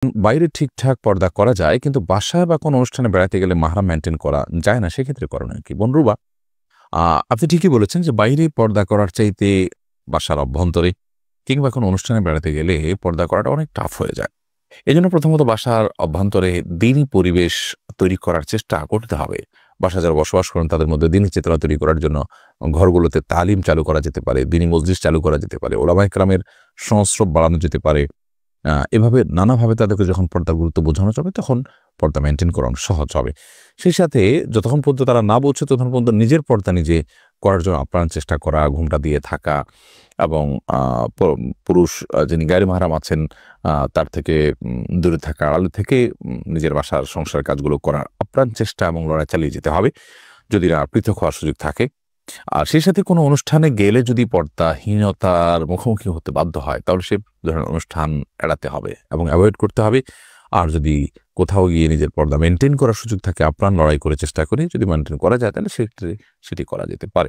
বাইরে ঠিকঠাক পর্দা করা যায়, কিন্তু বাসায় বা কোনো অনুষ্ঠানে বেড়াতে গেলে মাহরাম মেইনটেইন করা যায় না, সেক্ষেত্রে করণীয় কি? বন্ধুরা, আপনি ঠিকই বলেছেন যে বাইরে পর্দা করার চাইতে বাসার অভ্যন্তরে কিংবা কোনো অনুষ্ঠানে বেড়াতে গেলে পর্দা করাটা অনেক টাফ হয়ে যায়। এজন্য প্রথমত বাসার অভ্যন্তরে দ্বীনি পরিবেশ তৈরি করার চেষ্টা করতে হবে। বাসায় যারা বসবাস করেন তাদের মধ্যে দ্বীনি চেতনা তৈরি করার জন্য ঘরগুলোতে তালিম চালু করা যেতে পারে, দ্বীনি মজলিস চালু করা যেতে পারে, ওলামায়ে কেরামের সংস্রব বাড়ানো যেতে পারে। এভাবে নানাভাবে তাদেরকে যখন পর্দার গুরুত্ব বোঝানো যাবে, তখন পর্দা মেইনটেইন করা অনেক সহজ হবে। সেই সাথে যতক্ষণ পর্যন্ত তারা না বুঝছে, ততক্ষণ পর্যন্ত নিজের পর্দা নিজে করার জন্য আপ্রাণ চেষ্টা করা, ঘুমটা দিয়ে থাকা এবং পুরুষ যিনি গায়রে মাহরাম আছেন তার থেকে দূরে থাকা, আড়ালে থেকে নিজের বাসার সংসারের কাজগুলো করার আপ্রাণ চেষ্টা এবং লড়াই চালিয়ে যেতে হবে, যদি না পৃথক হওয়ার সুযোগ থাকে। আর সেই সাথে কোনো অনুষ্ঠানে গেলে যদি পর্দাহীনতার মুখোমুখি হতে বাধ্য হয়, তাহলে সে ধরনের অনুষ্ঠান এড়াতে হবে এবং অ্যাভয়েড করতে হবে। আর যদি কোথাও গিয়ে নিজের পর্দা মেইনটেইন করার সুযোগ থাকে, আপ্রাণ লড়াই করে চেষ্টা করে যদি মেইনটেইন করা যায়, তাহলে সেক্ষেত্রে সেটি করা যেতে পারে।